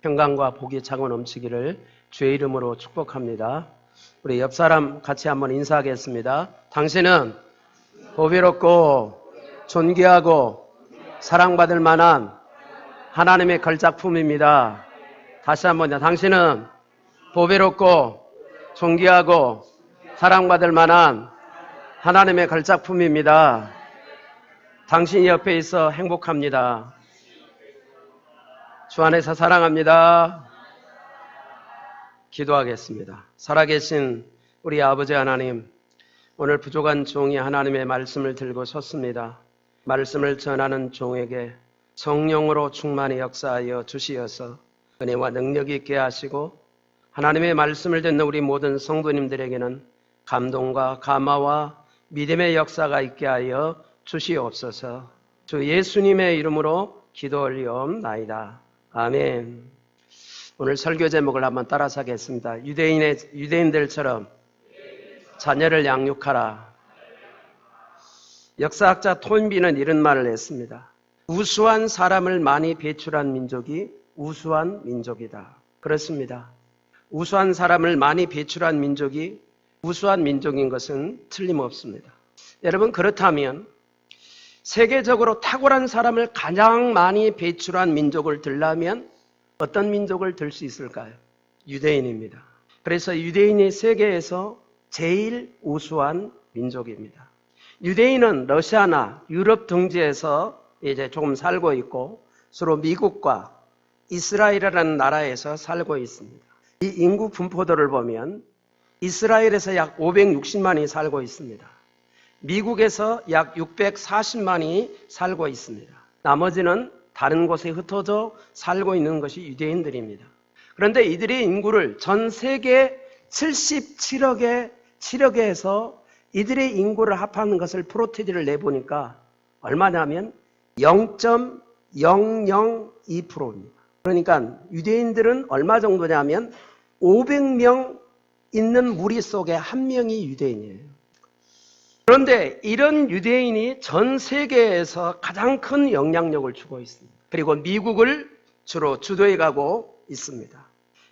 평강과 복이 차고 넘치기를 주의 이름으로 축복합니다. 우리 옆 사람 같이 한번 인사하겠습니다. 당신은 보배롭고 존귀하고 사랑받을 만한 하나님의 걸작품입니다. 다시 한번요. 당신은 보배롭고 존귀하고 사랑받을 만한 하나님의 걸작품입니다. 당신이 옆에 있어 행복합니다. 주 안에서 사랑합니다. 기도하겠습니다. 살아계신 우리 아버지 하나님, 오늘 부족한 종이 하나님의 말씀을 들고 섰습니다. 말씀을 전하는 종에게 성령으로 충만히 역사하여 주시어서 은혜와 능력이 있게 하시고 하나님의 말씀을 듣는 우리 모든 성도님들에게는 감동과 감화와 믿음의 역사가 있게 하여 주시옵소서. 주 예수님의 이름으로 기도 올리옵나이다. 아멘. 오늘 설교 제목을 한번 따라서 하겠습니다. 유대인들처럼 자녀를 양육하라. 역사학자 톤비는 이런 말을 했습니다. 우수한 사람을 많이 배출한 민족이 우수한 민족이다. 그렇습니다. 우수한 사람을 많이 배출한 민족이 우수한 민족인 것은 틀림없습니다. 여러분, 그렇다면 세계적으로 탁월한 사람을 가장 많이 배출한 민족을 들라면 어떤 민족을 들 수 있을까요? 유대인입니다. 그래서 유대인이 세계에서 제일 우수한 민족입니다. 유대인은 러시아나 유럽 등지에서 이제 조금 살고 있고 주로 미국과 이스라엘이라는 나라에서 살고 있습니다. 이 인구 분포도를 보면 이스라엘에서 약 560만이 살고 있습니다. 미국에서 약 640만이 살고 있습니다. 나머지는 다른 곳에 흩어져 살고 있는 것이 유대인들입니다. 그런데 이들의 인구를 전 세계 77억에서 이들의 인구를 합하는 것을 프로테디를 내보니까 얼마냐면 0.002%입니다. 그러니까 유대인들은 얼마 정도냐면 500명 있는 무리 속에 한 명이 유대인이에요. 그런데 이런 유대인이 전 세계에서 가장 큰 영향력을 주고 있습니다. 그리고 미국을 주로 주도해 가고 있습니다.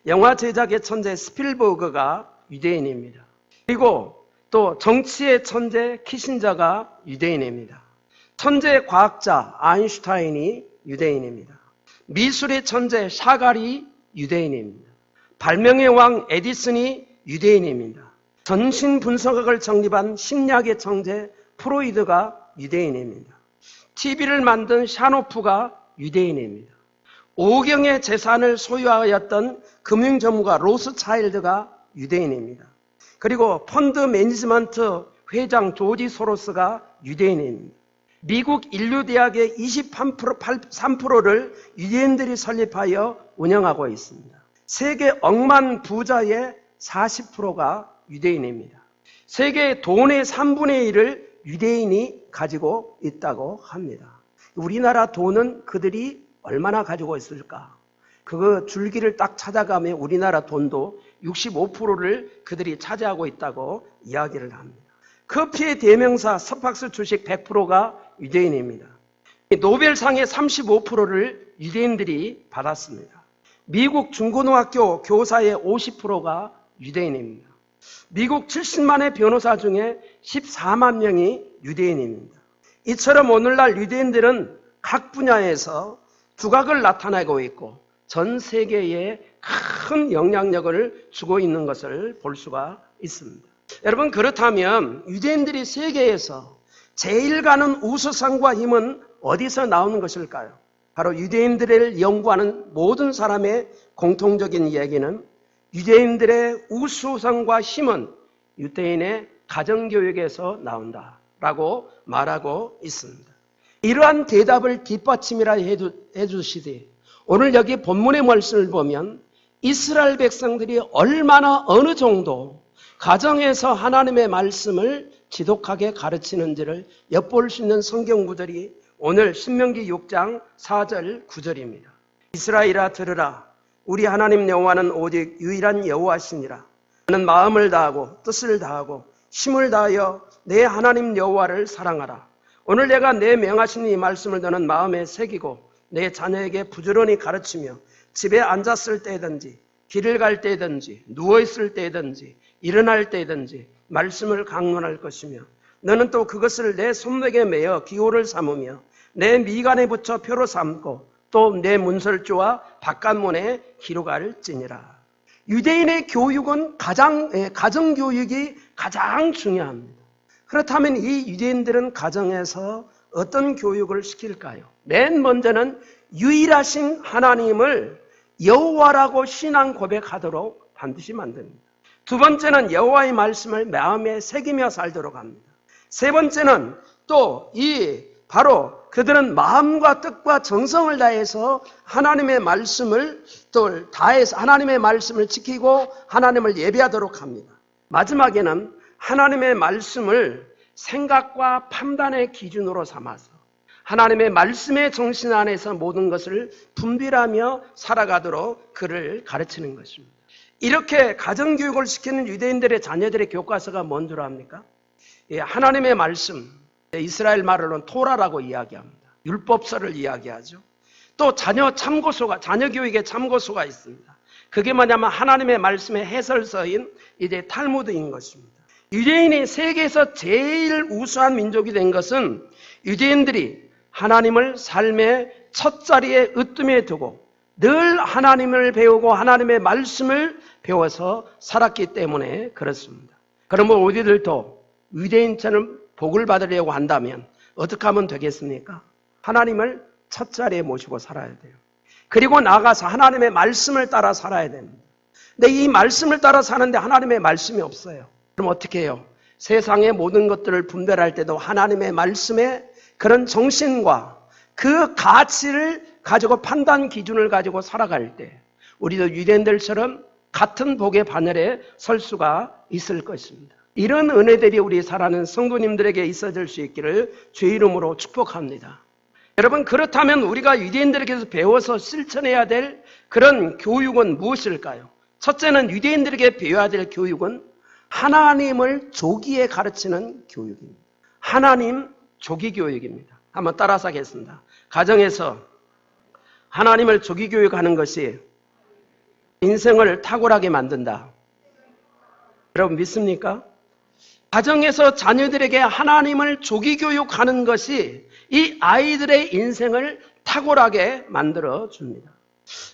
영화 제작의 천재 스필버그가 유대인입니다. 그리고 또 정치의 천재 키신저가 유대인입니다. 천재 과학자 아인슈타인이 유대인입니다. 미술의 천재 샤갈이 유대인입니다. 발명의 왕 에디슨이 유대인입니다. 전신 분석학을 정립한 심리학의 천재 프로이드가 유대인입니다. TV를 만든 샤노프가 유대인입니다. 오경의 재산을 소유하였던 금융 전문가 로스차일드가 유대인입니다. 그리고 펀드 매니지먼트 회장 조지 소로스가 유대인입니다. 미국 인류대학의 23%를 유대인들이 설립하여 운영하고 있습니다. 세계 억만 부자의 40%가 유대인입니다. 세계의 돈의 3분의 1을 유대인이 가지고 있다고 합니다. 우리나라 돈은 그들이 얼마나 가지고 있을까? 그 줄기를 딱 찾아가면 우리나라 돈도 65%를 그들이 차지하고 있다고 이야기를 합니다. 커피의 대명사 스타벅스 주식 100%가 유대인입니다. 노벨상의 35%를 유대인들이 받았습니다. 미국 중고등학교 교사의 50%가 유대인입니다. 미국 70만의 변호사 중에 14만 명이 유대인입니다. 이처럼 오늘날 유대인들은 각 분야에서 두각을 나타내고 있고 전 세계에 큰 영향력을 주고 있는 것을 볼 수가 있습니다. 여러분, 그렇다면 유대인들이 세계에서 제일 가는 우수성과 힘은 어디서 나오는 것일까요? 바로 유대인들을 연구하는 모든 사람의 공통적인 이야기는 유대인들의 우수성과 힘은 유대인의 가정교육에서 나온다라고 말하고 있습니다. 이러한 대답을 뒷받침이라 해주시되 오늘 여기 본문의 말씀을 보면 이스라엘 백성들이 얼마나 어느 정도 가정에서 하나님의 말씀을 지독하게 가르치는지를 엿볼 수 있는 성경 구절이 오늘 신명기 6장 4절 9절입니다. 이스라엘아 들으라. 우리 하나님 여호와는 오직 유일한 여호와시니라. 너는 마음을 다하고 뜻을 다하고 힘을 다하여 내 하나님 여호와를 사랑하라. 오늘 내가 내 명하신 이 말씀을 너는 마음에 새기고 내 자녀에게 부지런히 가르치며 집에 앉았을 때든지 길을 갈 때든지 누워있을 때든지 일어날 때든지 말씀을 강론할 것이며 너는 또 그것을 내 손목에 매어 기호를 삼으며 내 미간에 붙여 표로 삼고 또 내 문설주와 바깥문에 기록할지니라. 유대인의 교육은 가정교육이 가장 중요합니다. 그렇다면 이 유대인들은 가정에서 어떤 교육을 시킬까요? 맨 먼저는 유일하신 하나님을 여호와라고 신앙 고백하도록 반드시 만듭니다. 두 번째는 여호와의 말씀을 마음에 새기며 살도록 합니다. 세 번째는 또 바로 그들은 마음과 뜻과 정성을 다해서 하나님의 말씀을 하나님의 말씀을 지키고 하나님을 예배하도록 합니다. 마지막에는 하나님의 말씀을 생각과 판단의 기준으로 삼아서 하나님의 말씀의 정신 안에서 모든 것을 분별하며 살아가도록 그를 가르치는 것입니다. 이렇게 가정교육을 시키는 유대인들의 자녀들의 교과서가 뭔 줄 압니까? 하나님의 말씀, 이스라엘 말로는 토라라고 이야기합니다. 율법서를 이야기하죠. 또 자녀 교육의 참고서가 있습니다. 그게 뭐냐면 하나님의 말씀의 해설서인 이제 탈무드인 것입니다. 유대인이 세계에서 제일 우수한 민족이 된 것은 유대인들이 하나님을 삶의 첫 자리에 으뜸에 두고 늘 하나님을 배우고 하나님의 말씀을 배워서 살았기 때문에 그렇습니다. 그러면 우리들도 유대인처럼 복을 받으려고 한다면 어떻게 하면 되겠습니까? 하나님을 첫 자리에 모시고 살아야 돼요. 그리고 나아가서 하나님의 말씀을 따라 살아야 됩니다. 근데 이 말씀을 따라 사는데 하나님의 말씀이 없어요. 그럼 어떻게 해요? 세상의 모든 것들을 분별할 때도 하나님의 말씀의 그런 정신과 그 가치를 가지고 판단 기준을 가지고 살아갈 때 우리도 유대인들처럼 같은 복의 바늘에 설 수가 있을 것입니다. 이런 은혜들이 우리 사랑하는 성도님들에게 있어질 수 있기를 주의 이름으로 축복합니다. 여러분, 그렇다면 우리가 유대인들에게서 배워서 실천해야 될 그런 교육은 무엇일까요? 첫째는 유대인들에게 배워야 될 교육은 하나님을 조기에 가르치는 교육입니다. 하나님 조기 교육입니다. 한번 따라서 하겠습니다. 가정에서 하나님을 조기 교육하는 것이 인생을 탁월하게 만든다. 여러분 믿습니까? 가정에서 자녀들에게 하나님을 조기 교육하는 것이 이 아이들의 인생을 탁월하게 만들어줍니다.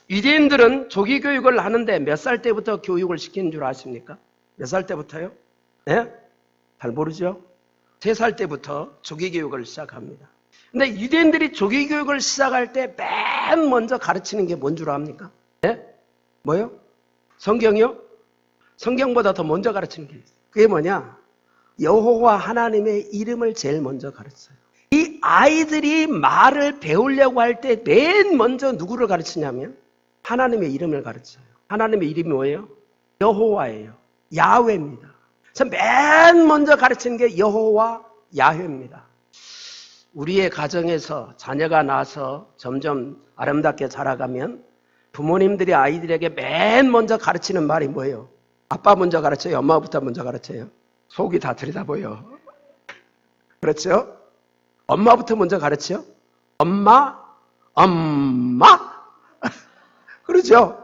유대인들은 조기 교육을 하는데 몇 살 때부터 교육을 시키는 줄 아십니까? 몇 살 때부터요? 네? 잘 모르죠? 3살 때부터 조기 교육을 시작합니다. 근데 유대인들이 조기 교육을 시작할 때 맨 먼저 가르치는 게 뭔 줄 압니까? 네? 뭐요? 성경이요? 성경보다 더 먼저 가르치는 게 있어요. 그게 뭐냐? 여호와 하나님의 이름을 제일 먼저 가르쳐요. 이 아이들이 말을 배우려고 할 때 맨 먼저 누구를 가르치냐면 하나님의 이름을 가르쳐요. 하나님의 이름이 뭐예요? 여호와예요. 야훼입니다. 그래서 맨 먼저 가르치는 게 여호와 야훼입니다. 우리의 가정에서 자녀가 나서 점점 아름답게 자라가면 부모님들이 아이들에게 맨 먼저 가르치는 말이 뭐예요? 아빠 먼저 가르쳐요? 엄마부터 먼저 가르쳐요? 속이 다 들여다보여. 그렇죠? 엄마부터 먼저 가르쳐요? 엄마? 그러죠?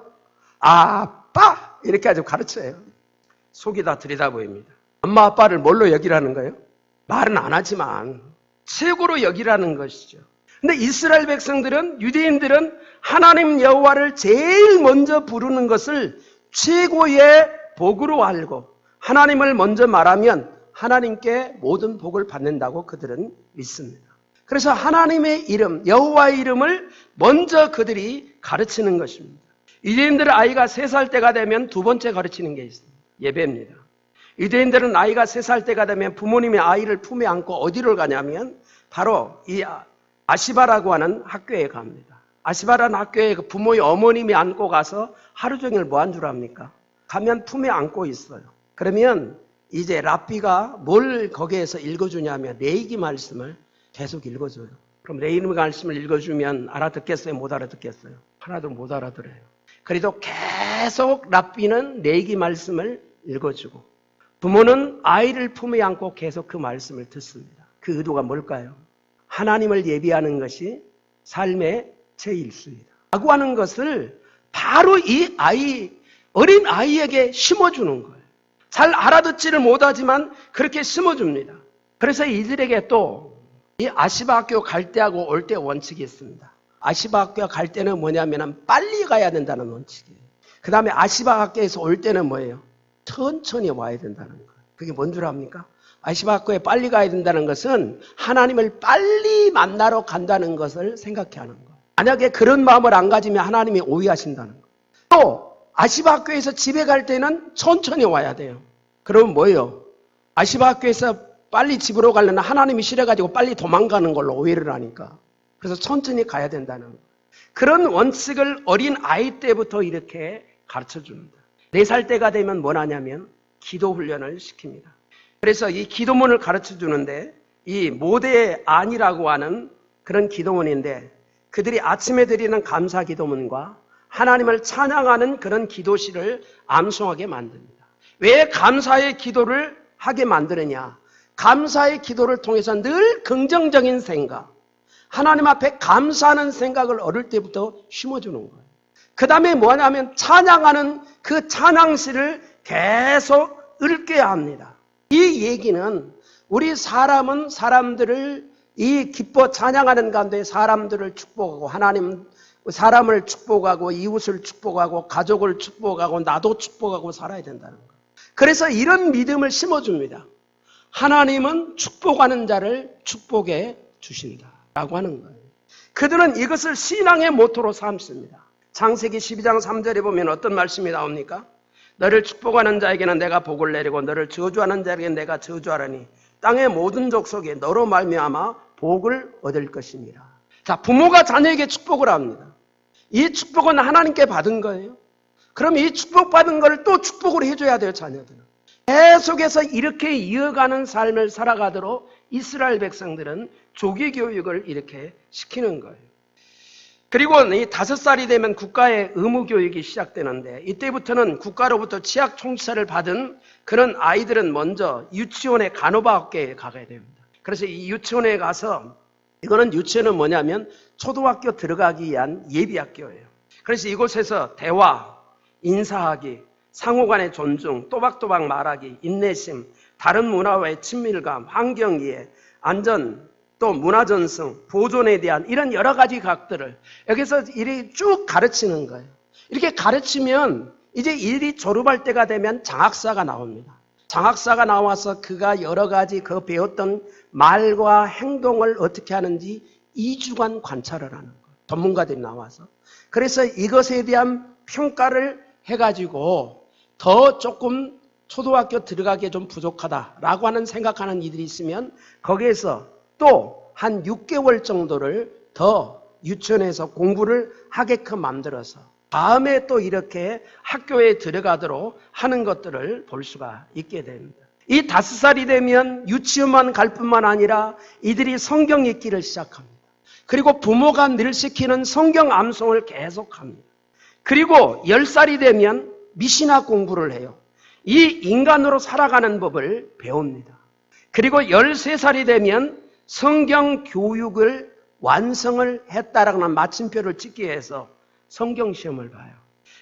아빠? 이렇게 아주 가르쳐요. 속이 다 들여다보입니다. 엄마 아빠를 뭘로 여기라는 거예요? 말은 안 하지만 최고로 여기라는 것이죠. 근데 이스라엘 백성들은, 유대인들은 하나님 여호와를 제일 먼저 부르는 것을 최고의 복으로 알고 하나님을 먼저 말하면 하나님께 모든 복을 받는다고 그들은 믿습니다. 그래서 하나님의 이름, 여호와의 이름을 먼저 그들이 가르치는 것입니다. 유대인들은 아이가 3살 때가 되면 두 번째 가르치는 게 있습니다. 예배입니다. 유대인들은 아이가 3살 때가 되면 부모님이 아이를 품에 안고 어디로 가냐면 바로 이 아시바라고 하는 학교에 갑니다. 아시바라는 학교에 부모의 어머님이 안고 가서 하루 종일 뭐 한 줄 압니까? 가면 품에 안고 있어요. 그러면 이제 랍비가 뭘 거기에서 읽어주냐면 레위기 말씀을 계속 읽어줘요. 그럼 레위기 말씀을 읽어주면 알아듣겠어요? 못 알아듣겠어요? 하나도 못 알아들어요. 그래도 계속 랍비는 레위기 말씀을 읽어주고 부모는 아이를 품에 안고 계속 그 말씀을 듣습니다. 그 의도가 뭘까요? 하나님을 예비하는 것이 삶의 제1수이다 라고 하는 것을 바로 이 어린 아이에게 심어주는 거예요. 잘 알아듣지를 못하지만 그렇게 심어줍니다. 그래서 이들에게 또 이 아시바 학교 갈 때하고 올 때 원칙이 있습니다. 아시바 학교 갈 때는 뭐냐면 빨리 가야 된다는 원칙이에요. 그 다음에 아시바 학교에서 올 때는 뭐예요? 천천히 와야 된다는 거예요. 그게 뭔 줄 압니까? 아시바 학교에 빨리 가야 된다는 것은 하나님을 빨리 만나러 간다는 것을 생각해 하는 거예요. 만약에 그런 마음을 안 가지면 하나님이 오해하신다는 거예요. 또 아시바 학교에서 집에 갈 때는 천천히 와야 돼요. 그러면 뭐예요? 아시바 학교에서 빨리 집으로 가려면 하나님이 싫어가지고 빨리 도망가는 걸로 오해를 하니까. 그래서 천천히 가야 된다는 거예요. 그런 원칙을 어린 아이 때부터 이렇게 가르쳐줍니다. 4살 때가 되면 뭘 하냐면 기도 훈련을 시킵니다. 그래서 이 기도문을 가르쳐주는데 이 모대안이라고 하는 그런 기도문인데 그들이 아침에 드리는 감사 기도문과 하나님을 찬양하는 그런 기도시를 암송하게 만듭니다. 왜 감사의 기도를 하게 만드느냐? 감사의 기도를 통해서 늘 긍정적인 생각, 하나님 앞에 감사하는 생각을 어릴 때부터 심어주는 거예요. 그 다음에 뭐냐면 찬양하는 그 찬양시를 계속 읽게 합니다. 이 얘기는 우리 사람은 사람들을 이 기뻐 찬양하는 가운데 사람들을 축복하고 하나님 사람을 축복하고 이웃을 축복하고 가족을 축복하고 나도 축복하고 살아야 된다는 거예요. 그래서 이런 믿음을 심어줍니다. 하나님은 축복하는 자를 축복해 주신다라고 하는 거예요. 그들은 이것을 신앙의 모토로 삼습니다. 창세기 12장 3절에 보면 어떤 말씀이 나옵니까? 너를 축복하는 자에게는 내가 복을 내리고 너를 저주하는 자에게는 내가 저주하라니 땅의 모든 족속에 너로 말미암아 복을 얻을 것입니다. 자, 부모가 자녀에게 축복을 합니다. 이 축복은 하나님께 받은 거예요. 그럼 이 축복받은 걸 또 축복을 해줘야 돼요, 자녀들은. 계속해서 이렇게 이어가는 삶을 살아가도록 이스라엘 백성들은 조기 교육을 이렇게 시키는 거예요. 그리고 이 5살이 되면 국가의 의무 교육이 시작되는데 이때부터는 국가로부터 취약 통치를 받은 그런 아이들은 먼저 유치원의 간호바 학교에 가게 됩니다. 그래서 이 유치원에 가서 이거는 유치원은 뭐냐면 초등학교 들어가기 위한 예비학교예요. 그래서 이곳에서 대화, 인사하기, 상호간의 존중, 또박또박 말하기, 인내심, 다른 문화와의 친밀감, 환경이해, 안전, 또 문화전승, 보존에 대한 이런 여러 가지 각들을 여기서 이렇게 쭉 가르치는 거예요. 이렇게 가르치면 이제 일이 졸업할 때가 되면 장학사가 나옵니다. 장학사가 나와서 그가 여러 가지 그 배웠던 말과 행동을 어떻게 하는지 2주간 관찰을 하는 거예요. 전문가들이 나와서. 그래서 이것에 대한 평가를 해가지고 더 조금 초등학교 들어가기에 좀 부족하다라고 하는 생각하는 이들이 있으면 거기에서 또 한 6개월 정도를 더 유치원에서 공부를 하게끔 만들어서 다음에 또 이렇게 학교에 들어가도록 하는 것들을 볼 수가 있게 됩니다. 이 5살이 되면 유치원만 갈 뿐만 아니라 이들이 성경 읽기를 시작합니다. 그리고 부모가 늘 시키는 성경 암송을 계속합니다. 그리고 10살이 되면 미신학 공부를 해요. 이 인간으로 살아가는 법을 배웁니다. 그리고 13살이 되면 성경 교육을 완성을 했다라는 마침표를 찍기 위해서 성경 시험을 봐요.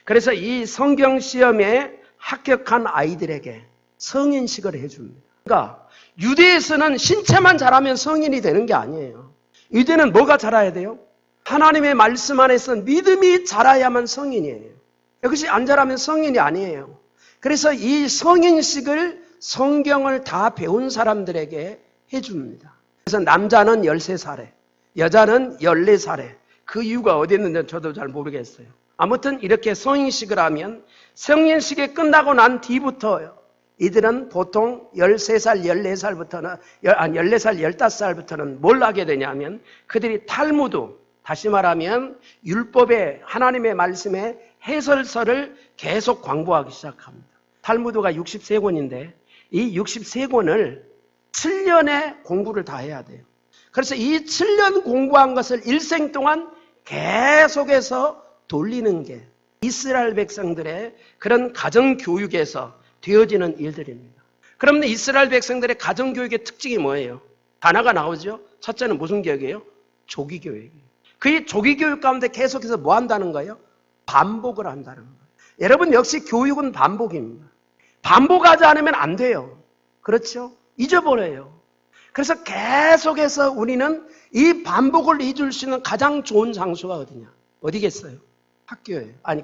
그래서 이 성경 시험에 합격한 아이들에게 성인식을 해줍니다. 그러니까 유대에서는 신체만 잘하면 성인이 되는 게 아니에요. 유대는 뭐가 자라야 돼요? 하나님의 말씀 안에서 믿음이 자라야만 성인이에요. 이것이 안 자라면 성인이 아니에요. 그래서 이 성인식을 성경을 다 배운 사람들에게 해줍니다. 그래서 남자는 13살에 여자는 14살에 그 이유가 어디 있는지 저도 잘 모르겠어요. 아무튼 이렇게 성인식을 하면 성인식이 끝나고 난 뒤부터 이들은 보통 13살, 14살부터는 14살, 15살부터는 뭘 하게 되냐면 그들이 탈무드, 다시 말하면 율법의 하나님의 말씀의 해설서를 계속 광부하기 시작합니다. 탈무드가 63권인데 이 63권을 7년의 공부를 다 해야 돼요. 그래서 이 7년 공부한 것을 일생 동안 계속해서 돌리는 게 이스라엘 백성들의 그런 가정교육에서 되어지는 일들입니다. 그러면 이스라엘 백성들의 가정교육의 특징이 뭐예요? 하나가 나오죠. 첫째는 무슨 교육이에요? 조기교육이에요. 그 조기교육 가운데 계속해서 뭐 한다는 거예요? 반복을 한다는 거예요. 여러분 역시 교육은 반복입니다. 반복하지 않으면 안 돼요. 그렇죠? 잊어버려요. 그래서 계속해서 우리는 이 반복을 잊을 수 있는 가장 좋은 장소가 어디냐? 어디겠어요? 학교예요. 아니,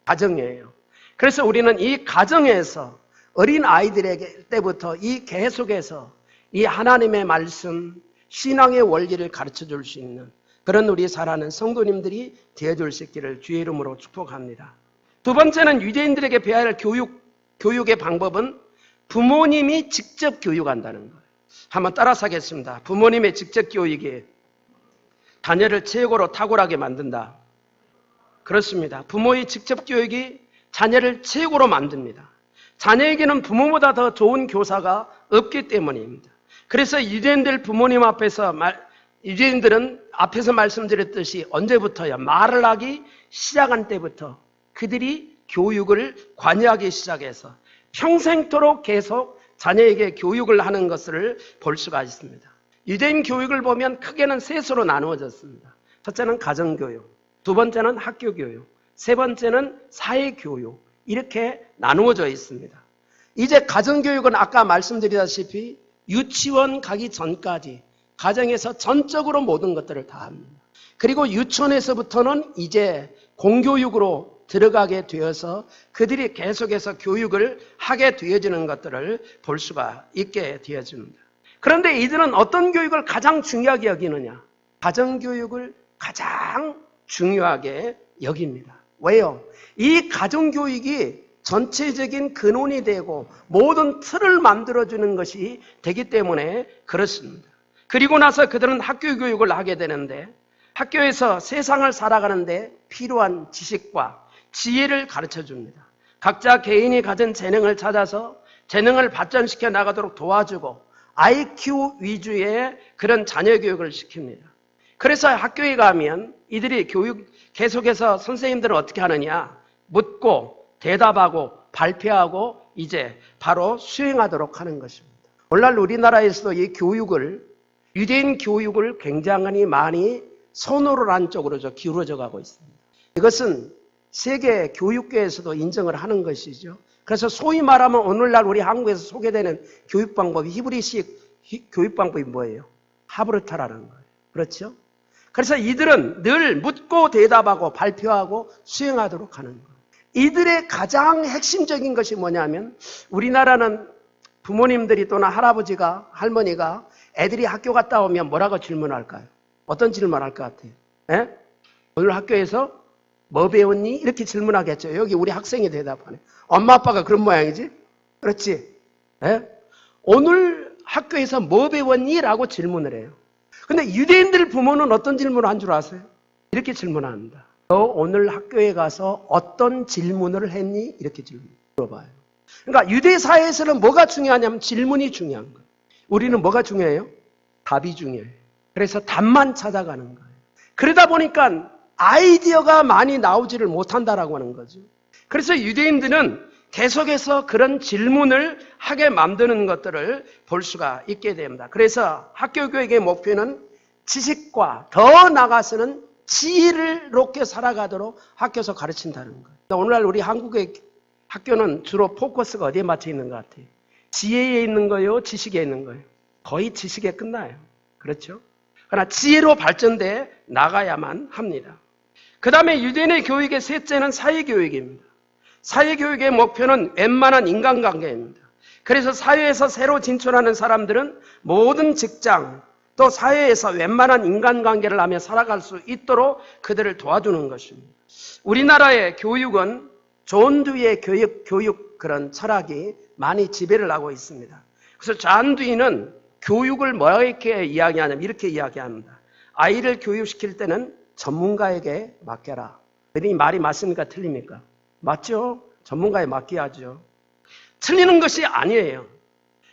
가정이에요. 그래서 우리는 이 가정에서 어린 아이들에게 때부터 이 계속해서 이 하나님의 말씀, 신앙의 원리를 가르쳐 줄 수 있는 그런 우리 사랑하는 성도님들이 되어줄 수 있기를 주의 이름으로 축복합니다. 두 번째는 유대인들에게 배워야 할 교육의 방법은 부모님이 직접 교육한다는 거예요. 한번 따라서 하겠습니다. 부모님의 직접 교육이 자녀를 최고로 탁월하게 만든다. 그렇습니다. 부모의 직접 교육이 자녀를 최고로 만듭니다. 자녀에게는 부모보다 더 좋은 교사가 없기 때문입니다. 그래서 유대인들 부모님 앞에서 유대인들은 앞에서 말씀드렸듯이 언제부터요? 말을 하기 시작한 때부터 그들이 교육을 관여하기 시작해서 평생토록 계속 자녀에게 교육을 하는 것을 볼 수가 있습니다. 유대인 교육을 보면 크게는 셋으로 나누어졌습니다. 첫째는 가정교육, 두 번째는 학교교육, 세 번째는 사회교육, 이렇게 나누어져 있습니다. 이제 가정교육은 아까 말씀드리다시피 유치원 가기 전까지 가정에서 전적으로 모든 것들을 다 합니다. 그리고 유치원에서부터는 이제 공교육으로 들어가게 되어서 그들이 계속해서 교육을 하게 되어지는 것들을 볼 수가 있게 되어집니다. 그런데 이들은 어떤 교육을 가장 중요하게 여기느냐? 가정교육을 가장 중요하게 여깁니다. 왜요? 이 가정교육이 전체적인 근원이 되고 모든 틀을 만들어주는 것이 되기 때문에 그렇습니다. 그리고 나서 그들은 학교 교육을 하게 되는데 학교에서 세상을 살아가는데 필요한 지식과 지혜를 가르쳐 줍니다. 각자 개인이 가진 재능을 찾아서 재능을 발전시켜 나가도록 도와주고 IQ 위주의 그런 자녀 교육을 시킵니다. 그래서 학교에 가면 이들이 계속해서 선생님들은 어떻게 하느냐? 묻고 대답하고 발표하고 이제 바로 수행하도록 하는 것입니다. 오늘날 우리나라에서도 이 교육을, 유대인 교육을 굉장히 많이 선호를 한 쪽으로 기울어져 가고 있습니다. 이것은 세계 교육계에서도 인정을 하는 것이죠. 그래서 소위 말하면 오늘날 우리 한국에서 소개되는 교육 방법이 히브리식 교육 방법이 뭐예요? 하브르타라는 거예요. 그렇죠? 그래서 이들은 늘 묻고 대답하고 발표하고 수행하도록 하는 거예요. 이들의 가장 핵심적인 것이 뭐냐면 우리나라는 부모님들이 또는 할아버지가 할머니가 애들이 학교 갔다 오면 뭐라고 질문할까요? 어떤 질문할 것 같아요? 에? 오늘 학교에서 뭐 배웠니? 이렇게 질문하겠죠. 여기 우리 학생이 대답하네. 엄마 아빠가 그런 모양이지? 그렇지? 에? 오늘 학교에서 뭐 배웠니? 라고 질문을 해요. 근데 유대인들 부모는 어떤 질문을 한 줄 아세요? 이렇게 질문합니다. 너 오늘 학교에 가서 어떤 질문을 했니? 이렇게 물어봐요. 그러니까 유대 사회에서는 뭐가 중요하냐면 질문이 중요한 거예요. 우리는 뭐가 중요해요? 답이 중요해요. 그래서 답만 찾아가는 거예요. 그러다 보니까 아이디어가 많이 나오지를 못한다라고 하는 거죠. 그래서 유대인들은 계속해서 그런 질문을 하게 만드는 것들을 볼 수가 있게 됩니다. 그래서 학교 교육의 목표는 지식과 더 나아가서는 지혜를 높게 살아가도록 학교에서 가르친다는 거예요. 오늘날 우리 한국의 학교는 주로 포커스가 어디에 맞춰 있는 것 같아요? 지혜에 있는 거예요? 지식에 있는 거예요? 거의 지식에 끝나요. 그렇죠? 그러나 지혜로 발전돼 나가야만 합니다. 그 다음에 유대인의 교육의 셋째는 사회교육입니다. 사회교육의 목표는 웬만한 인간관계입니다. 그래서 사회에서 새로 진출하는 사람들은 모든 직장 또 사회에서 웬만한 인간관계를 하며 살아갈 수 있도록 그들을 도와주는 것입니다. 우리나라의 교육은 존 듀이의 교육 그런 철학이 많이 지배를 하고 있습니다. 그래서 존 듀이는 교육을 뭐렇게 이야기하냐면 이렇게 이야기합니다. 아이를 교육시킬 때는 전문가에게 맡겨라. 이 말이 맞습니까? 틀립니까? 맞죠? 전문가에 맡겨야죠. 틀리는 것이 아니에요.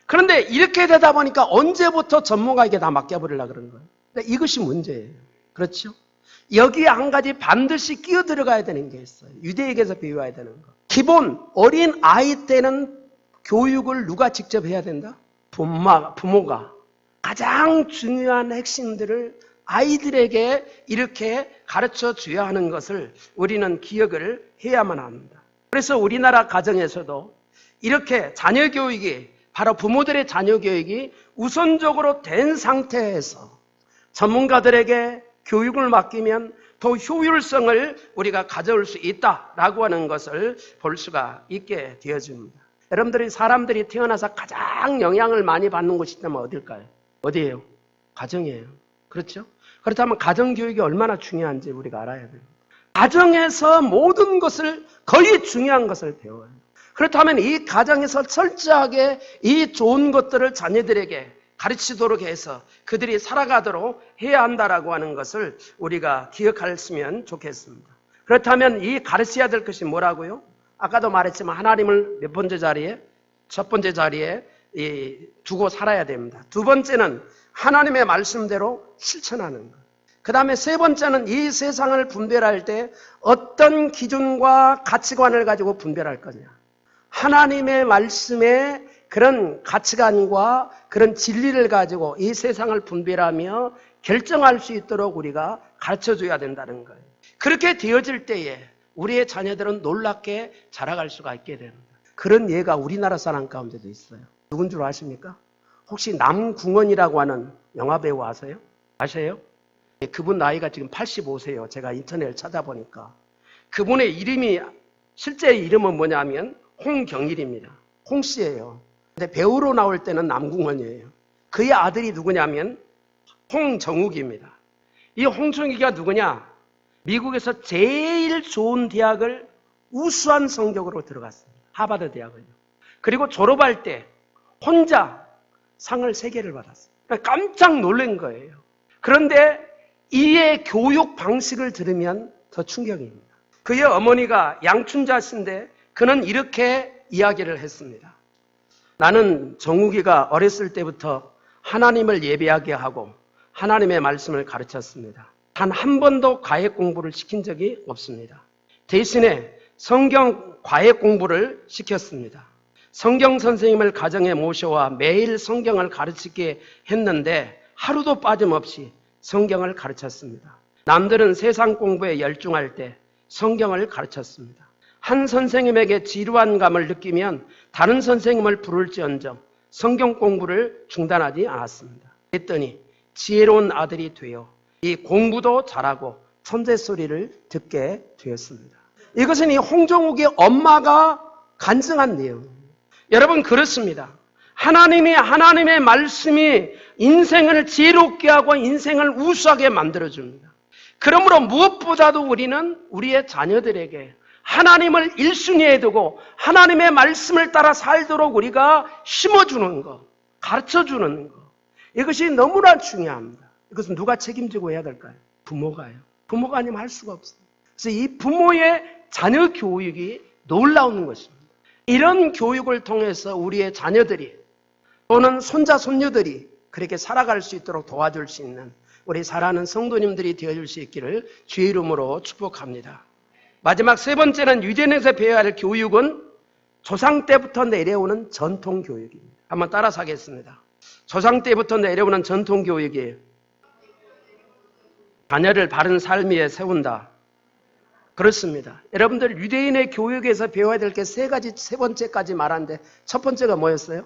그런데 이렇게 되다 보니까 언제부터 전문가에게 다 맡겨버리려고 그러는 거예요? 이것이 문제예요. 그렇죠? 여기에 한 가지 반드시 끼어 들어가야 되는 게 있어요. 유대에게서 배워야 되는 거. 기본 어린 아이 때는 교육을 누가 직접 해야 된다? 부모가 가장 중요한 핵심들을 아이들에게 이렇게 가르쳐 줘야 하는 것을 우리는 기억을 해야만 합니다. 그래서 우리나라 가정에서도 이렇게 자녀 교육이, 바로 부모들의 자녀 교육이 우선적으로 된 상태에서 전문가들에게 교육을 맡기면 더 효율성을 우리가 가져올 수 있다라고 하는 것을 볼 수가 있게 되어집니다. 여러분들이 사람들이 태어나서 가장 영향을 많이 받는 곳이 있다면 어딜까요? 어디예요? 가정이에요. 그렇죠? 그렇다면 가정교육이 얼마나 중요한지 우리가 알아야 돼요. 가정에서 모든 것을, 거의 중요한 것을 배워요. 그렇다면 이 가정에서 철저하게 이 좋은 것들을 자녀들에게 가르치도록 해서 그들이 살아가도록 해야 한다라고 하는 것을 우리가 기억했으면 좋겠습니다. 그렇다면 이 가르쳐야 될 것이 뭐라고요? 아까도 말했지만 하나님을 몇 번째 자리에? 첫 번째 자리에 두고 살아야 됩니다. 두 번째는 하나님의 말씀대로 실천하는 것. 그 다음에 세 번째는 이 세상을 분별할 때 어떤 기준과 가치관을 가지고 분별할 거냐. 하나님의 말씀에 그런 가치관과 그런 진리를 가지고 이 세상을 분별하며 결정할 수 있도록 우리가 가르쳐줘야 된다는 거예요. 그렇게 되어질 때에 우리의 자녀들은 놀랍게 자라갈 수가 있게 됩니다. 그런 예가 우리나라 사람 가운데도 있어요. 누군 줄 아십니까? 혹시 남궁원이라고 하는 영화배우 아세요? 아세요? 그분 나이가 지금 85세예요. 제가 인터넷을 찾아보니까. 그분의 이름이, 실제 이름은 뭐냐면 홍경일입니다. 홍씨예요. 근데 배우로 나올 때는 남궁원이에요. 그의 아들이 누구냐면 홍정욱입니다. 이 홍정욱이가 누구냐? 미국에서 제일 좋은 대학을 우수한 성적으로 들어갔습니다. 하버드 대학을요. 그리고 졸업할 때 혼자 상을 3개를 받았어요. 깜짝 놀란 거예요. 그런데 이의 교육 방식을 들으면 더 충격입니다. 그의 어머니가 양춘자신데 그는 이렇게 이야기를 했습니다. 나는 정욱이가 어렸을 때부터 하나님을 예배하게 하고 하나님의 말씀을 가르쳤습니다. 단 한 번도 과외 공부를 시킨 적이 없습니다. 대신에 성경 과외 공부를 시켰습니다. 성경 선생님을 가정에 모셔와 매일 성경을 가르치게 했는데 하루도 빠짐없이 성경을 가르쳤습니다. 남들은 세상 공부에 열중할 때 성경을 가르쳤습니다. 한 선생님에게 지루한 감을 느끼면 다른 선생님을 부를지언정 성경 공부를 중단하지 않았습니다. 그랬더니 지혜로운 아들이 되어 이 공부도 잘하고 천재 소리를 듣게 되었습니다. 이것은 이 홍정욱의 엄마가 간증한 내용입니다. 여러분, 그렇습니다. 하나님의 말씀이 인생을 지혜롭게 하고 인생을 우수하게 만들어줍니다. 그러므로 무엇보다도 우리는 우리의 자녀들에게 하나님을 1순위에 두고 하나님의 말씀을 따라 살도록 우리가 심어주는 것, 가르쳐주는 것, 이것이 너무나 중요합니다. 이것은 누가 책임지고 해야 될까요? 부모가요. 부모가 아니면 할 수가 없어요. 그래서 이 부모의 자녀 교육이 놀라운 것입니다. 이런 교육을 통해서 우리의 자녀들이 또는 손자, 손녀들이 그렇게 살아갈 수 있도록 도와줄 수 있는 우리 사랑하는 성도님들이 되어줄 수 있기를 주의 이름으로 축복합니다. 마지막 세 번째는 유대인에서 배워야 할 교육은 조상 때부터 내려오는 전통 교육입니다. 한번 따라서 하겠습니다. 조상 때부터 내려오는 전통 교육이에요. 자녀를 바른 삶 위에 세운다. 그렇습니다. 여러분들 유대인의 교육에서 배워야 될 게 세 번째까지 말하는데 첫 번째가 뭐였어요?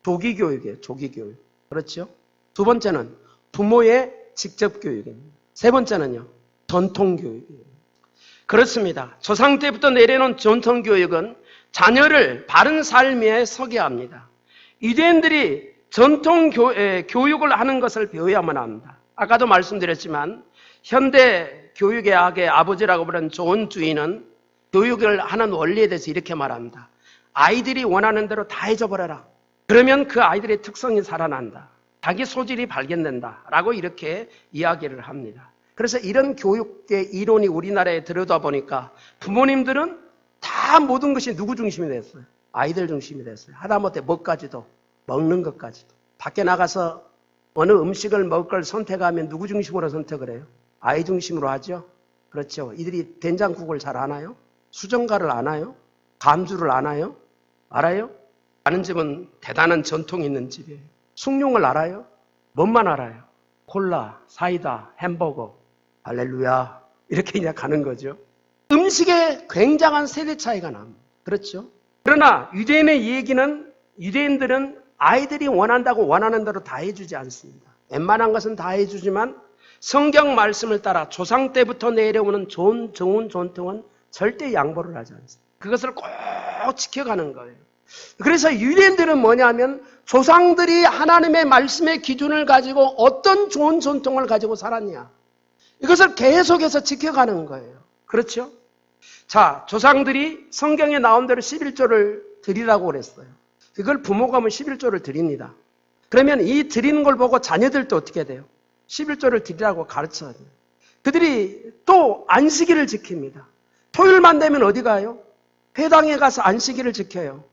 조기교육이에요. 조기교육. 그렇죠? 두 번째는 부모의 직접 교육입니다. 세 번째는요, 전통교육이에요. 그렇습니다. 조상 때부터 내려놓은 전통교육은 자녀를 바른 삶에 서게 합니다. 유대인들이 전통교육을 하는 것을 배워야만 합니다. 아까도 말씀드렸지만 현대 교육의 악의 아버지라고 부르는 존 주인은 교육을 하는 원리에 대해서 이렇게 말합니다. 아이들이 원하는 대로 다 해줘버려라. 그러면 그 아이들의 특성이 살아난다. 자기 소질이 발견된다. 라고 이렇게 이야기를 합니다. 그래서 이런 교육의 이론이 우리나라에 들여다 보니까 부모님들은 다 모든 것이 누구 중심이 됐어요? 아이들 중심이 됐어요. 하다못해 뭐까지도, 먹는 것까지도. 밖에 나가서 어느 음식을 먹을 걸 선택하면 누구 중심으로 선택을 해요? 아이 중심으로 하죠. 그렇죠. 이들이 된장국을 잘 아나요? 수정가를 아나요? 감주를 아나요? 알아요? 아는 집은 대단한 전통이 있는 집이에요. 숭늉을 알아요? 뭔만 알아요? 콜라, 사이다, 햄버거, 할렐루야 이렇게 그냥 가는 거죠. 음식에 굉장한 세대 차이가 납니다. 그렇죠? 그러나 유대인의 얘기는 유대인들은 아이들이 원한다고 원하는 대로 다 해주지 않습니다. 웬만한 것은 다 해주지만 성경 말씀을 따라 조상 때부터 내려오는 좋은 전통은 절대 양보를 하지 않습니다. 그것을 꼭 지켜가는 거예요. 그래서 유대인들은 뭐냐면 조상들이 하나님의 말씀의 기준을 가지고 어떤 좋은 전통을 가지고 살았냐 이것을 계속해서 지켜가는 거예요. 그렇죠? 자, 조상들이 성경에 나온 대로 11조를 드리라고 그랬어요. 그걸 부모가 하면 11조를 드립니다. 그러면 이 드리는 걸 보고 자녀들도 어떻게 돼요? 11조를 드리라고 가르쳐야 돼요. 그들이 또 안식일을 지킵니다. 토요일만 되면 어디 가요? 회당에 가서 안식일을 지켜요.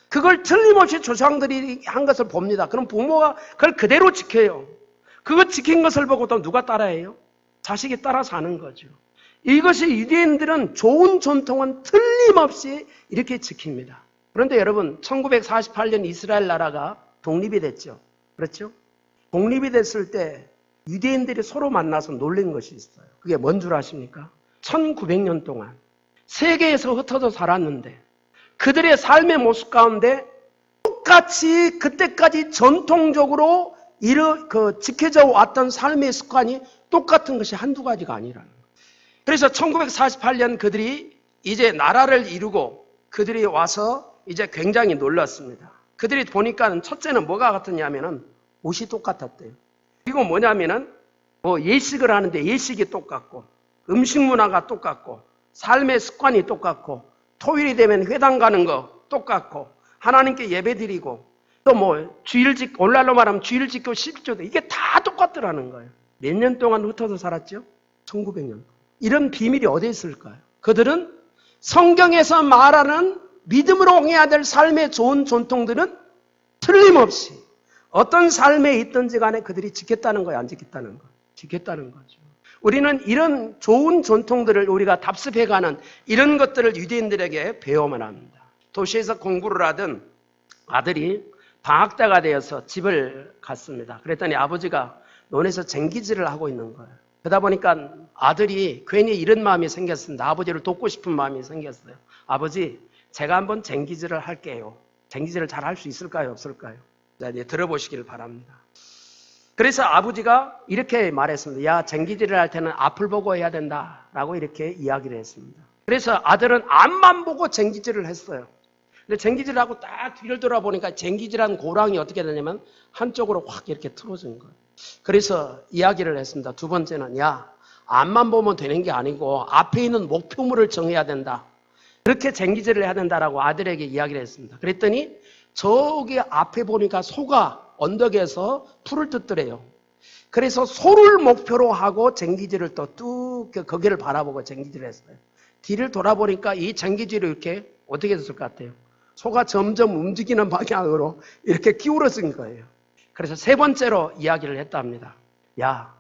그걸 틀림없이 조상들이 한 것을 봅니다. 그럼 부모가 그걸 그대로 지켜요. 그거 지킨 것을 보고 또 누가 따라해요? 자식이 따라서 하는 거죠. 이것이 유대인들은 좋은 전통은 틀림없이 이렇게 지킵니다. 그런데 여러분 1948년 이스라엘 나라가 독립이 됐죠. 그렇죠? 독립이 됐을 때 유대인들이 서로 만나서 놀린 것이 있어요. 그게 뭔 줄 아십니까? 1900년 동안 세계에서 흩어져 살았는데 그들의 삶의 모습 가운데 똑같이 그때까지 전통적으로 지켜져 왔던 삶의 습관이 똑같은 것이 한두 가지가 아니라는 거예요. 그래서 1948년 그들이 이제 나라를 이루고 그들이 와서 이제 굉장히 놀랐습니다. 그들이 보니까 첫째는 뭐가 같았냐면은 옷이 똑같았대요. 그리고 뭐냐면은 예식을 하는데 예식이 똑같고 음식 문화가 똑같고 삶의 습관이 똑같고 토요일이 되면 회당 가는 거 똑같고 하나님께 예배드리고 또 오늘날로 말하면 주일 지키고 11조도 이게 다 똑같더라는 거예요. 몇 년 동안 흩어져 살았죠? 1900년. 이런 비밀이 어디에 있을까요? 그들은 성경에서 말하는 믿음으로 행해야 될 삶의 좋은 전통들은 틀림없이 어떤 삶에 있든지 간에 그들이 지켰다는 거예요? 안 지켰다는 거예요? 지켰다는 거죠. 우리는 이런 좋은 전통들을 우리가 답습해가는 이런 것들을 유대인들에게 배워만 합니다. 도시에서 공부를 하던 아들이 방학 때가 되어서 집을 갔습니다. 그랬더니 아버지가 논에서 쟁기질을 하고 있는 거예요. 그러다 보니까 아들이 괜히 이런 마음이 생겼습니다. 아버지를 돕고 싶은 마음이 생겼어요. 아버지, 제가 한번 쟁기질을 할게요. 쟁기질을 잘 할 수 있을까요? 없을까요? 자, 이제 들어보시길 바랍니다. 그래서 아버지가 이렇게 말했습니다. 야, 쟁기질을 할 때는 앞을 보고 해야 된다라고 이렇게 이야기를 했습니다. 그래서 아들은 앞만 보고 쟁기질을 했어요. 근데 쟁기질을 하고 딱 뒤를 돌아보니까 쟁기질한 고랑이 어떻게 되냐면 한쪽으로 확 이렇게 틀어진 거예요. 그래서 이야기를 했습니다. 두 번째는 야, 앞만 보면 되는 게 아니고 앞에 있는 목표물을 정해야 된다. 그렇게 쟁기질을 해야 된다라고 아들에게 이야기를 했습니다. 그랬더니 저기 앞에 보니까 소가 언덕에서 풀을 뜯더래요. 그래서 소를 목표로 하고 쟁기질을 또 뚝 거기를 바라보고 쟁기질을 했어요. 뒤를 돌아보니까 이 쟁기질이 이렇게 어떻게 됐을 것 같아요? 소가 점점 움직이는 방향으로 이렇게 기울어진 거예요. 그래서 세 번째로 이야기를 했답니다. 야,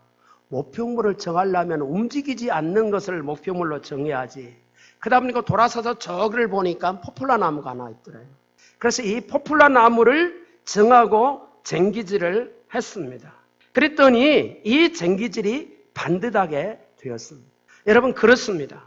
목표물을 정하려면 움직이지 않는 것을 목표물로 정해야지. 그러다 보니까 돌아서서 저기를 보니까 포플라 나무가 하나 있더래요. 그래서 이 포플라 나무를 정하고 쟁기질을 했습니다. 그랬더니 이 쟁기질이 반듯하게 되었습니다. 여러분 그렇습니다.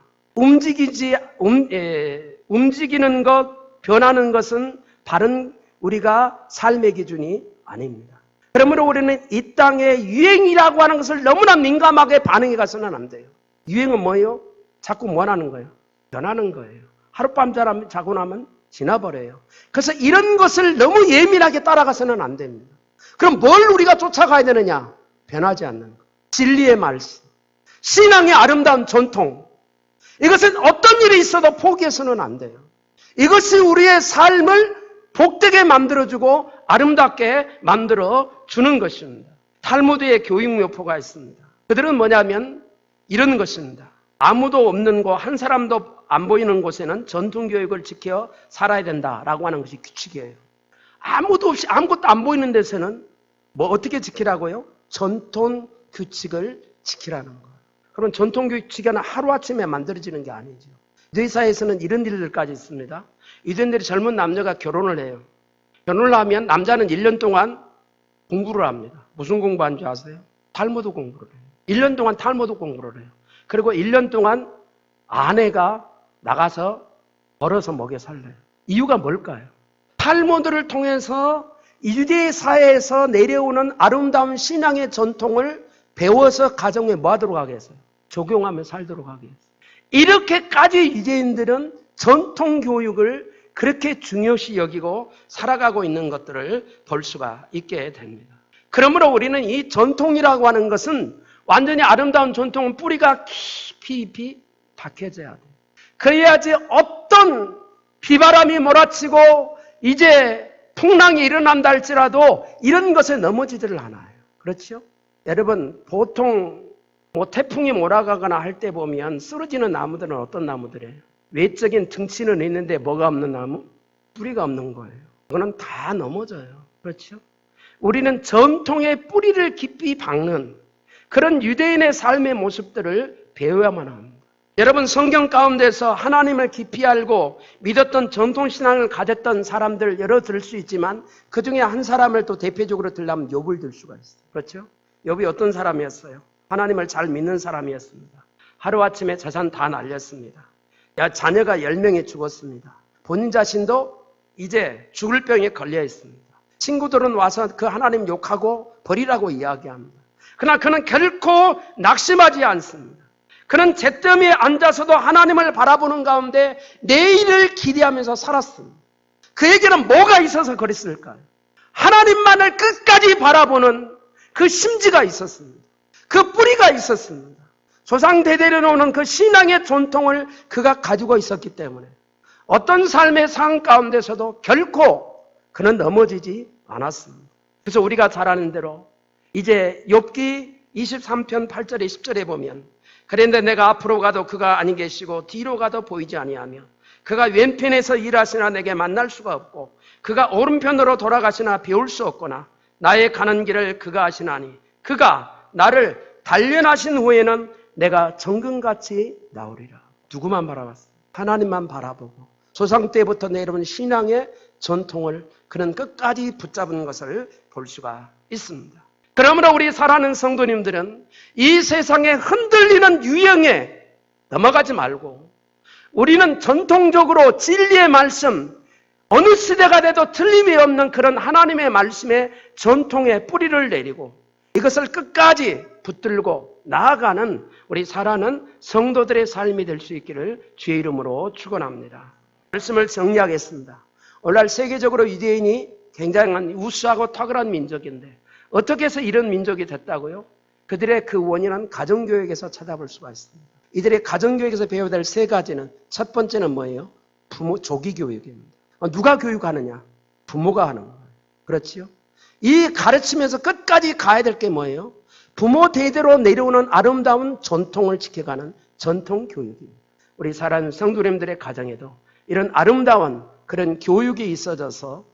움직이는 것, 변하는 것은 바른 우리가 삶의 기준이 아닙니다. 그러므로 우리는 이 땅의 유행이라고 하는 것을 너무나 민감하게 반응해 가서는 안 돼요. 유행은 뭐예요? 자꾸 뭐 하는 거예요? 변하는 거예요. 하룻밤 자고 나면 지나버려요. 그래서 이런 것을 너무 예민하게 따라가서는 안 됩니다. 그럼 뭘 우리가 쫓아가야 되느냐? 변하지 않는 것. 진리의 말씀. 신앙의 아름다운 전통. 이것은 어떤 일이 있어도 포기해서는 안 돼요. 이것이 우리의 삶을 복되게 만들어주고 아름답게 만들어주는 것입니다. 탈무드의 교육묘포가 있습니다. 그들은 뭐냐면 이런 것입니다. 아무도 없는 곳, 한 사람도 안 보이는 곳에는 전통교육을 지켜 살아야 된다라고 하는 것이 규칙이에요. 아무도 없이 아무것도 안 보이는 데서는 뭐 어떻게 지키라고요? 전통 규칙을 지키라는 거예요. 그럼 전통 규칙은 하루아침에 만들어지는 게 아니죠. 유대사에서는 이런 일들까지 있습니다. 유대인들이 젊은 남녀가 결혼을 해요. 결혼을 하면 남자는 1년 동안 공부를 합니다. 무슨 공부하는 줄 아세요? 탈무드 공부를 해요. 1년 동안 탈무드 공부를 해요. 그리고 1년 동안 아내가 나가서 벌어서 먹여 살려요. 이유가 뭘까요? 탈무드를 통해서 유대 사회에서 내려오는 아름다운 신앙의 전통을 배워서 가정에 뭐 하도록 하겠어요? 적용하며 살도록 하겠어요. 이렇게까지 유대인들은 전통 교육을 그렇게 중요시 여기고 살아가고 있는 것들을 볼 수가 있게 됩니다. 그러므로 우리는 이 전통이라고 하는 것은 완전히 아름다운 전통은 뿌리가 깊이 박혀져야 돼요. 그래야지 어떤 비바람이 몰아치고 이제 풍랑이 일어난다 할지라도 이런 것에 넘어지지를 않아요. 그렇죠? 여러분, 보통 태풍이 몰아가거나 할 때 보면 쓰러지는 나무들은 어떤 나무들이에요? 외적인 등치는 있는데 뭐가 없는 나무? 뿌리가 없는 거예요. 그거는 다 넘어져요. 그렇죠? 우리는 전통의 뿌리를 깊이 박는 그런 유대인의 삶의 모습들을 배워야만 합니다. 여러분, 성경 가운데서 하나님을 깊이 알고 믿었던 전통신앙을 가졌던 사람들 여러 들 수 있지만 그 중에 한 사람을 또 대표적으로 들려면 욥을 들 수가 있어요. 그렇죠? 욥이 어떤 사람이었어요? 하나님을 잘 믿는 사람이었습니다. 하루아침에 재산 다 날렸습니다. 자녀가 10명이 죽었습니다. 본인 자신도 이제 죽을 병에 걸려 있습니다. 친구들은 와서 그 하나님 욕하고 버리라고 이야기합니다. 그러나 그는 결코 낙심하지 않습니다. 그는 잿더미에 앉아서도 하나님을 바라보는 가운데 내일을 기대하면서 살았습니다. 그에게는 뭐가 있어서 그랬을까요? 하나님만을 끝까지 바라보는 그 심지가 있었습니다. 그 뿌리가 있었습니다. 조상대대로 오는 그 신앙의 전통을 그가 가지고 있었기 때문에 어떤 삶의 상황 가운데서도 결코 그는 넘어지지 않았습니다. 그래서 우리가 잘 아는 대로 이제 욥기 23편 8절에 10절에 보면 그런데 내가 앞으로 가도 그가 아니 계시고 뒤로 가도 보이지 아니하며 그가 왼편에서 일하시나 내게 만날 수가 없고 그가 오른편으로 돌아가시나 배울 수 없거나 나의 가는 길을 그가 아시나니 그가 나를 단련하신 후에는 내가 정금같이 나오리라. 누구만 바라봤어요? 하나님만 바라보고 조상 때부터 내려온 신앙의 전통을 그는 끝까지 붙잡은 것을 볼 수가 있습니다. 그러므로 우리 사랑하는 성도님들은 이 세상에 흔들리는 유행에 넘어가지 말고 우리는 전통적으로 진리의 말씀, 어느 시대가 돼도 틀림이 없는 그런 하나님의 말씀의 전통의 뿌리를 내리고 이것을 끝까지 붙들고 나아가는 우리 사랑하는 성도들의 삶이 될 수 있기를 주의 이름으로 축원합니다. 말씀을 정리하겠습니다. 오늘날 세계적으로 유대인이 굉장히 우수하고 탁월한 민족인데 어떻게 해서 이런 민족이 됐다고요? 그들의 그 원인은 가정교육에서 찾아볼 수가 있습니다. 이들의 가정교육에서 배워야 될 세 가지는 첫 번째는 뭐예요? 부모 조기교육입니다. 누가 교육하느냐? 부모가 하는 거예요. 그렇지요? 이 가르치면서 끝까지 가야 될 게 뭐예요? 부모 대대로 내려오는 아름다운 전통을 지켜가는 전통교육입니다. 우리 사랑하는 성도님들의 가정에도 이런 아름다운 그런 교육이 있어져서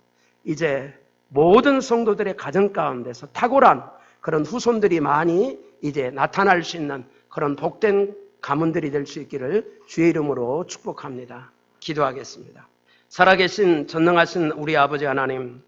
이제 모든 성도들의 가정 가운데서 탁월한 그런 후손들이 많이 이제 나타날 수 있는 그런 복된 가문들이 될 수 있기를 주의 이름으로 축복합니다. 기도하겠습니다. 살아계신 전능하신 우리 아버지 하나님,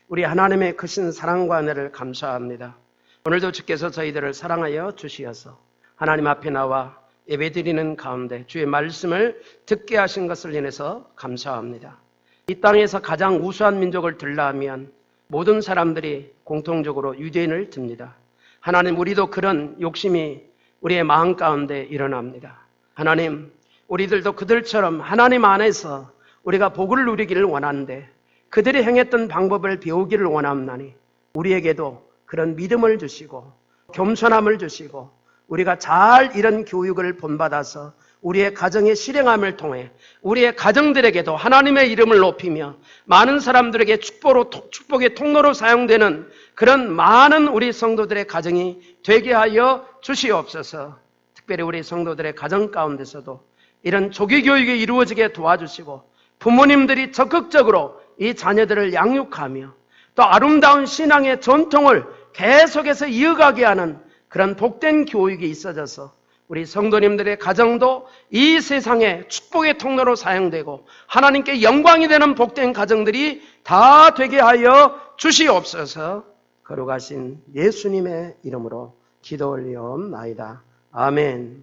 우리 하나님의 크신 사랑과 은혜를 감사합니다. 오늘도 주께서 저희들을 사랑하여 주시어서 하나님 앞에 나와 예배드리는 가운데 주의 말씀을 듣게 하신 것을 인해서 감사합니다. 이 땅에서 가장 우수한 민족을 들라 하면 모든 사람들이 공통적으로 유대인을 듭니다. 하나님, 우리도 그런 욕심이 우리의 마음 가운데 일어납니다. 하나님, 우리들도 그들처럼 하나님 안에서 우리가 복을 누리기를 원하는데 그들이 행했던 방법을 배우기를 원합나니 우리에게도 그런 믿음을 주시고 겸손함을 주시고 우리가 잘 이런 교육을 본받아서 우리의 가정의 실행함을 통해 우리의 가정들에게도 하나님의 이름을 높이며 많은 사람들에게 축복의 통로로 사용되는 그런 많은 우리 성도들의 가정이 되게 하여 주시옵소서. 특별히 우리 성도들의 가정 가운데서도 이런 조기교육이 이루어지게 도와주시고 부모님들이 적극적으로 이 자녀들을 양육하며 또 아름다운 신앙의 전통을 계속해서 이어가게 하는 그런 복된 교육이 있어져서 우리 성도님들의 가정도 이 세상의 축복의 통로로 사용되고 하나님께 영광이 되는 복된 가정들이 다 되게 하여 주시옵소서. 거룩하신 예수님의 이름으로 기도 올리옵나이다. 아멘.